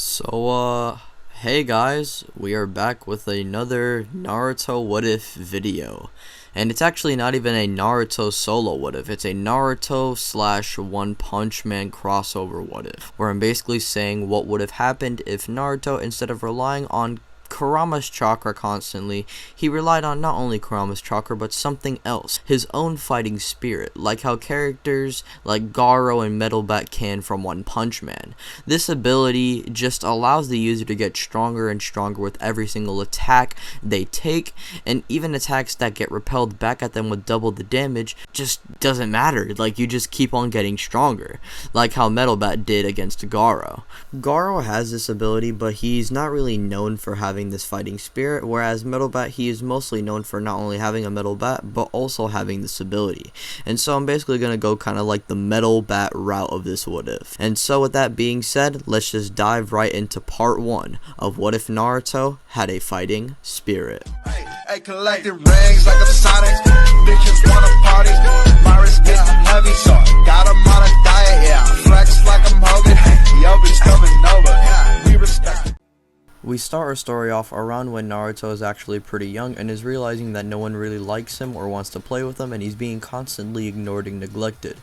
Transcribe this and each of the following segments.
Hey guys, we are back with another Naruto What If video. And it's actually not even a Naruto solo what if, it's a Naruto / One Punch Man crossover what if, where I'm basically saying what would have happened if Naruto, instead of relying on Kurama's chakra constantly, he relied on not only Kurama's chakra but something else, his own fighting spirit, like how characters like Garou and Metal Bat can from One Punch Man. This ability just allows the user to get stronger and stronger with every single attack they take, and even attacks that get repelled back at them with double the damage just doesn't matter, like you just keep on getting stronger, like how Metal Bat did against Garou. Garou has this ability, but he's not really known for having this fighting spirit, whereas Metal Bat, he is mostly known for not only having a Metal Bat but also having this ability. And so I'm basically gonna go kind of like the Metal Bat route of this what if. And so with that being said, let's just dive right into part 1 of what if Naruto had a fighting spirit. Hey, collected rings like a Sonic. Bitches wanna party. Virus getting heavy, so got 'em on a diet. Yeah, flex like I'm Hogan. Yo, bitch coming over. We respect. We start our story off around when Naruto is actually pretty young and is realizing that no one really likes him or wants to play with him, and he's being constantly ignored and neglected.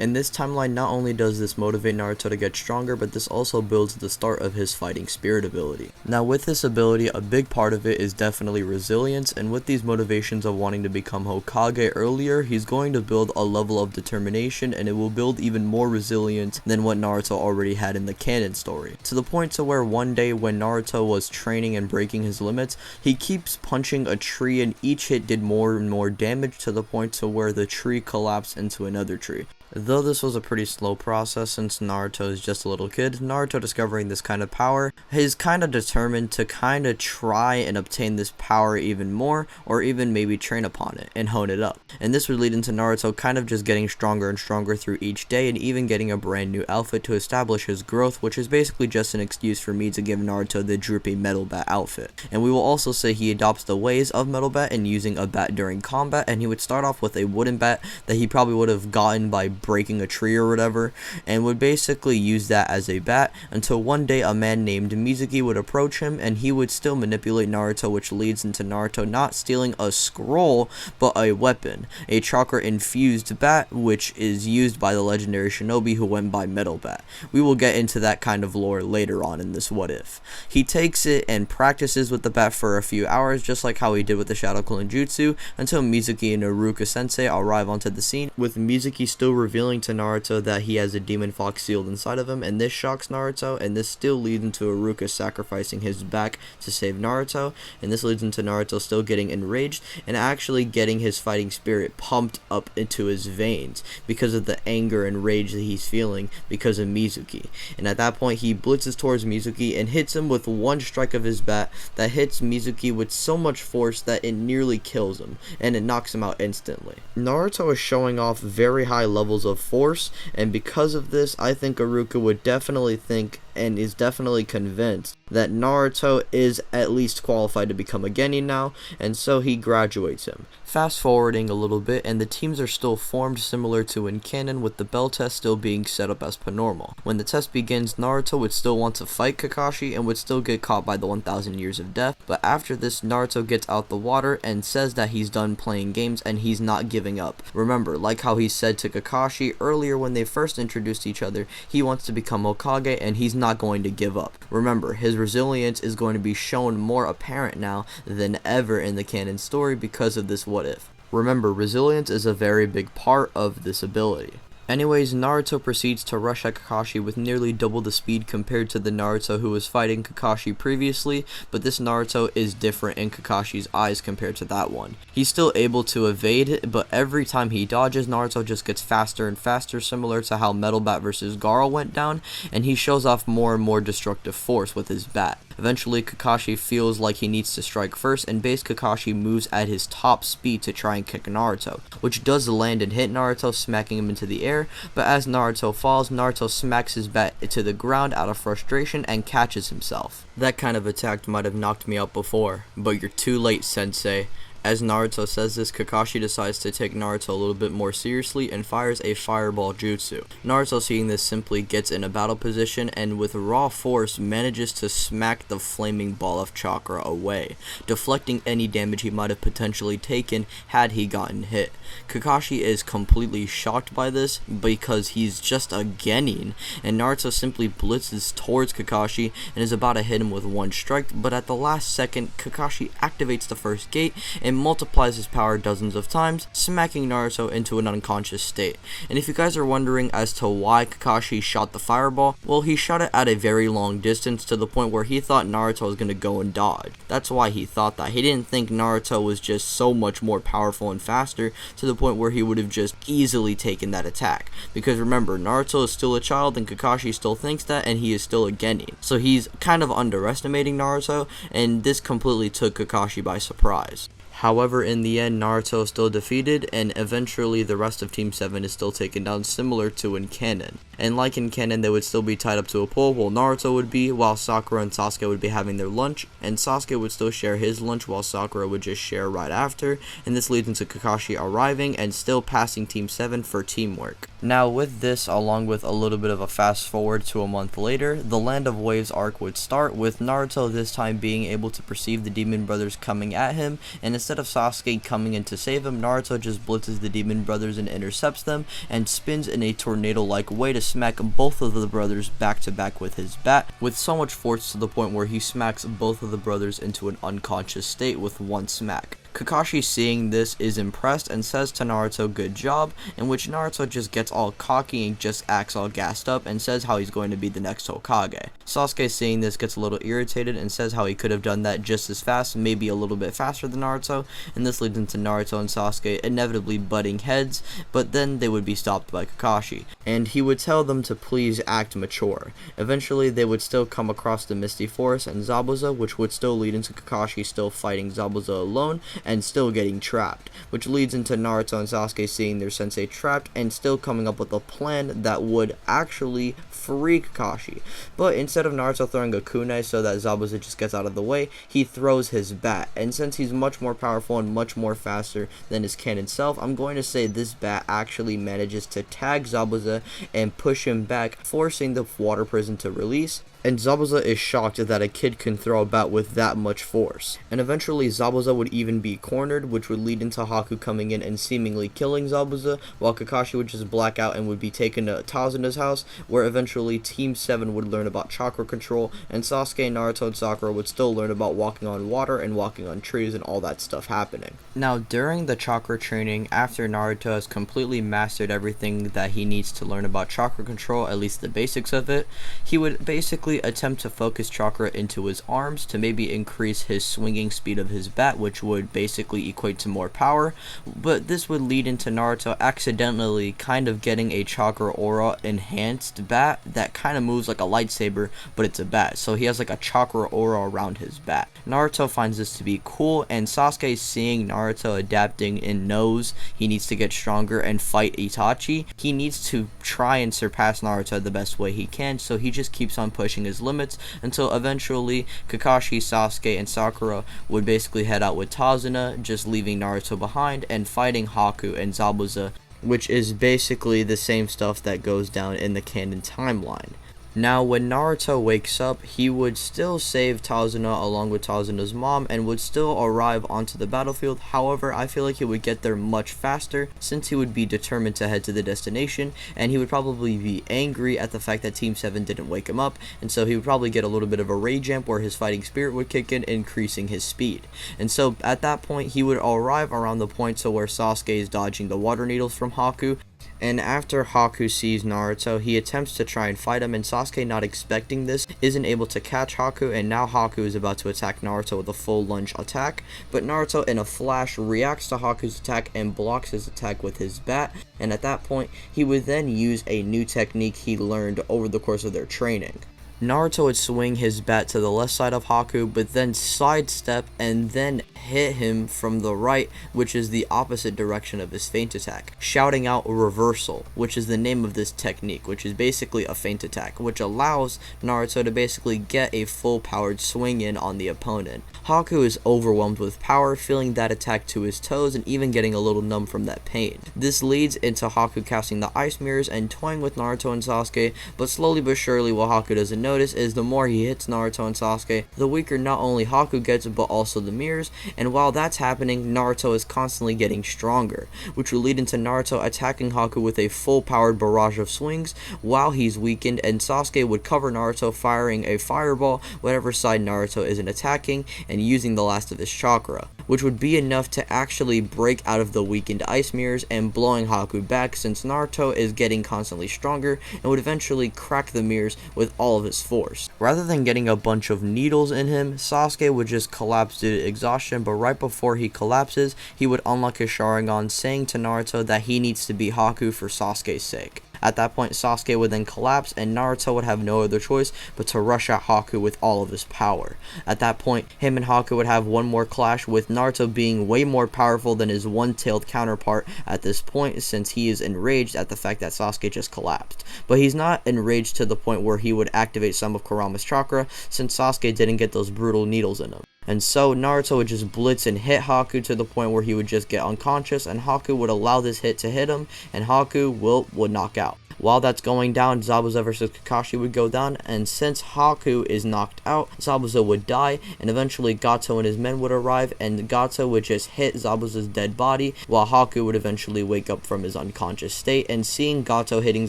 In this timeline, not only does this motivate Naruto to get stronger, but this also builds the start of his fighting spirit ability. Now with this ability, a big part of it is definitely resilience, and with these motivations of wanting to become Hokage earlier, he's going to build a level of determination, and it will build even more resilience than what Naruto already had in the canon story. To the point to where one day when Naruto was training and breaking his limits, he keeps punching a tree and each hit did more and more damage, to the point to where the tree collapsed into another tree. Though this was a pretty slow process since Naruto is just a little kid, Naruto discovering this kind of power is kind of determined to kind of try and obtain this power even more, or even maybe train upon it and hone it up. And this would lead into Naruto kind of just getting stronger and stronger through each day, and even getting a brand new outfit to establish his growth, which is basically just an excuse for me to give Naruto the droopy Metal Bat outfit. And we will also say he adopts the ways of Metal Bat in using a bat during combat, and he would start off with a wooden bat that he probably would have gotten by breaking a tree or whatever, and would basically use that as a bat until one day a man named Mizuki would approach him, and he would still manipulate Naruto, which leads into Naruto not stealing a scroll but a weapon, a chakra infused bat, which is used by the legendary shinobi who went by Metal Bat. We will get into that kind of lore later on in this what if. He takes it and practices with the bat for a few hours, just like how he did with the Shadow Clone Jutsu, until Mizuki and Iruka Sensei arrive onto the scene, with Mizuki still revealing to Naruto that he has a demon fox sealed inside of him, and this shocks Naruto, and this still leads into Iruka sacrificing his back to save Naruto, and this leads into Naruto still getting enraged and actually getting his fighting spirit pumped up into his veins because of the anger and rage that he's feeling because of Mizuki. And at that point he blitzes towards Mizuki and hits him with one strike of his bat that hits Mizuki with so much force that it nearly kills him, and it knocks him out instantly. Naruto is showing off very high levels of force, and because of this, I think Iruka would definitely think and is definitely convinced that Naruto is at least qualified to become a genin now, and so he graduates him. Fast forwarding a little bit, and the teams are still formed similar to in canon, with the bell test still being set up as per normal. When the test begins, Naruto would still want to fight Kakashi and would still get caught by the 1000 years of death, but after this, Naruto gets out the water and says that he's done playing games and he's not giving up. Remember, like how he said to Kakashi earlier when they first introduced each other, he wants to become Hokage and he's not going to give up. Remember, his resilience is going to be shown more apparent now than ever in the canon story because of this what if. Remember, resilience is a very big part of this ability. Anyways, Naruto proceeds to rush at Kakashi with nearly double the speed compared to the Naruto who was fighting Kakashi previously, but this Naruto is different in Kakashi's eyes compared to that one. He's still able to evade, but every time he dodges, Naruto just gets faster and faster, similar to how Metal Bat vs. Garou went down, and he shows off more and more destructive force with his bat. Eventually, Kakashi feels like he needs to strike first, and base Kakashi moves at his top speed to try and kick Naruto, which does land and hit Naruto, smacking him into the air, but as Naruto falls, Naruto smacks his bat to the ground out of frustration and catches himself. That kind of attack might have knocked me out before, but you're too late, sensei. As Naruto says this, Kakashi decides to take Naruto a little bit more seriously and fires a fireball jutsu. Naruto, seeing this, simply gets in a battle position and with raw force manages to smack the flaming ball of chakra away, deflecting any damage he might have potentially taken had he gotten hit. Kakashi is completely shocked by this because he's just a genin, and Naruto simply blitzes towards Kakashi and is about to hit him with one strike, but at the last second, Kakashi activates the first gate and multiplies his power dozens of times, smacking Naruto into an unconscious state. And if you guys are wondering as to why Kakashi shot the fireball, well, he shot it at a very long distance to the point where he thought Naruto was going to go and dodge. That's why he thought that. He didn't think Naruto was just so much more powerful and faster to the point where he would have just easily taken that attack. Because remember, Naruto is still a child and Kakashi still thinks that, and he is still a genin. So he's kind of underestimating Naruto, and this completely took Kakashi by surprise. However, in the end, Naruto is still defeated, and eventually the rest of Team 7 is still taken down, similar to in canon. And like in canon, they would still be tied up to a pole, while Naruto would be, while Sakura and Sasuke would be having their lunch, and Sasuke would still share his lunch while Sakura would just share right after, and this leads into Kakashi arriving and still passing Team 7 for teamwork. Now with this, along with a little bit of a fast forward to a month later, the Land of Waves arc would start, with Naruto this time being able to perceive the Demon Brothers coming at him, and instead of Sasuke coming in to save him, Naruto just blitzes the Demon Brothers and intercepts them, and spins in a tornado-like way to smack both of the brothers back to back with his bat, with so much force to the point where he smacks both of the brothers into an unconscious state with one smack. Kakashi, seeing this, is impressed and says to Naruto, "Good job," in which Naruto just gets all cocky and just acts all gassed up and says how he's going to be the next Hokage. Sasuke, seeing this, gets a little irritated and says how he could have done that just as fast, maybe a little bit faster than Naruto, and this leads into Naruto and Sasuke inevitably butting heads, but then they would be stopped by Kakashi, and he would tell them to please act mature. Eventually, they would still come across the Misty Forest and Zabuza, which would still lead into Kakashi still fighting Zabuza alone, and still getting trapped, which leads into Naruto and Sasuke seeing their sensei trapped and still coming up with a plan that would actually free Kakashi. But instead of Naruto throwing a kunai so that Zabuza just gets out of the way, he throws his bat, and since he's much more powerful and much more faster than his canon self, I'm going to say this bat actually manages to tag Zabuza and push him back, forcing the water prison to release. And Zabuza is shocked that a kid can throw a bat with that much force. And eventually Zabuza would even be cornered, which would lead into Haku coming in and seemingly killing Zabuza, while Kakashi would just black out and would be taken to Tazuna's house, where eventually Team 7 would learn about chakra control, and Sasuke, Naruto, and Sakura would still learn about walking on water and walking on trees and all that stuff happening. Now, during the chakra training, after Naruto has completely mastered everything that he needs to learn about chakra control, at least the basics of it, he would basically attempt to focus chakra into his arms to maybe increase his swinging speed of his bat, which would basically equate to more power, but this would lead into Naruto accidentally kind of getting a chakra aura enhanced bat that kind of moves like a lightsaber, but it's a bat, so he has like a chakra aura around his bat. Naruto finds this to be cool, and Sasuke, seeing Naruto adapting, and knows he needs to get stronger and fight Itachi. He needs to try and surpass Naruto the best way he can, so he just keeps on pushing his limits until eventually Kakashi, Sasuke, and Sakura would basically head out with Tazuna, just leaving Naruto behind and fighting Haku and Zabuza, which is basically the same stuff that goes down in the canon timeline. Now, when Naruto wakes up, he would still save Tazuna along with Tazuna's mom and would still arrive onto the battlefield. However, I feel like he would get there much faster since he would be determined to head to the destination, and he would probably be angry at the fact that Team 7 didn't wake him up, and so he would probably get a little bit of a rage amp where his fighting spirit would kick in, increasing his speed. And so at that point, he would arrive around the point to where Sasuke is dodging the water needles from Haku, and after Haku sees Naruto, he attempts to try and fight him, and Sasuke, not expecting this, isn't able to catch Haku, and now Haku is about to attack Naruto with a full lunge attack, but Naruto in a flash reacts to Haku's attack and blocks his attack with his bat, and at that point, he would then use a new technique he learned over the course of their training. Naruto would swing his bat to the left side of Haku, but then sidestep and then hit him from the right, which is the opposite direction of his feint attack, shouting out reversal, which is the name of this technique, which is basically a feint attack, which allows Naruto to basically get a full powered swing in on the opponent. Haku is overwhelmed with power, feeling that attack to his toes and even getting a little numb from that pain. This leads into Haku casting the ice mirrors and toying with Naruto and Sasuke, but slowly but surely what Haku doesn't notice is the more he hits Naruto and Sasuke, the weaker not only Haku gets but also the mirrors, and while that's happening, Naruto is constantly getting stronger, which will lead into Naruto attacking Haku with a full powered barrage of swings while he's weakened, and Sasuke would cover Naruto firing a fireball whatever side Naruto isn't attacking and using the last of his chakra, which would be enough to actually break out of the weakened ice mirrors and blowing Haku back, since Naruto is getting constantly stronger and would eventually crack the mirrors with all of his force. Rather than getting a bunch of needles in him, Sasuke would just collapse due to exhaustion, but right before he collapses, he would unlock his Sharingan, saying to Naruto that he needs to beat Haku for Sasuke's sake. At that point, Sasuke would then collapse, and Naruto would have no other choice but to rush at Haku with all of his power. At that point, him and Haku would have one more clash, with Naruto being way more powerful than his one-tailed counterpart at this point, since he is enraged at the fact that Sasuke just collapsed. But he's not enraged to the point where he would activate some of Kurama's chakra, since Sasuke didn't get those brutal needles in him. And so Naruto would just blitz and hit Haku to the point where he would just get unconscious, and Haku would allow this hit to hit him, and Haku would knock out. While that's going down, Zabuza vs Kakashi would go down, and since Haku is knocked out, Zabuza would die, and eventually Gato and his men would arrive, and Gato would just hit Zabuza's dead body, while Haku would eventually wake up from his unconscious state, and seeing Gato hitting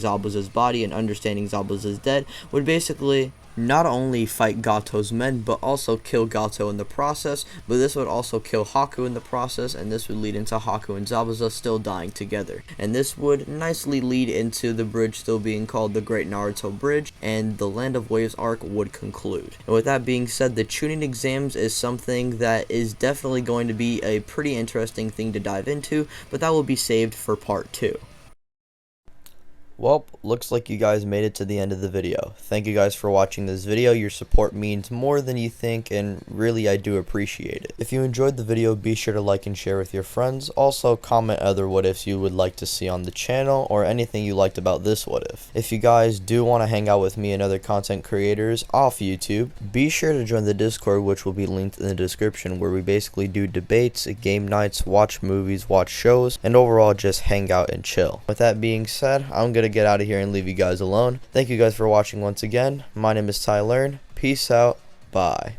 Zabuza's body and understanding Zabuza's dead would basically not only fight Gato's men, but also kill Gato in the process, but this would also kill Haku in the process, and this would lead into Haku and Zabuza still dying together. And this would nicely lead into the bridge still being called the Great Naruto Bridge, and the Land of Waves arc would conclude. And with that being said, the Chunin exams is something that is definitely going to be a pretty interesting thing to dive into, but that will be saved for part 2. Well, looks like you guys made it to the end of the video. Thank you guys for watching this video. Your support means more than you think, and really I do appreciate it. If you enjoyed the video, be sure to like and share with your friends. Also, comment other what ifs you would like to see on the channel, or anything you liked about this what if. If you guys do want to hang out with me and other content creators off YouTube, be sure to join the Discord, which will be linked in the description, where we basically do debates, game nights, watch movies, watch shows, and overall just hang out and chill. With that being said, I'm gonna get out of here and leave you guys alone. Thank you guys for watching once again. My name is Ty Learn. Peace out. Bye.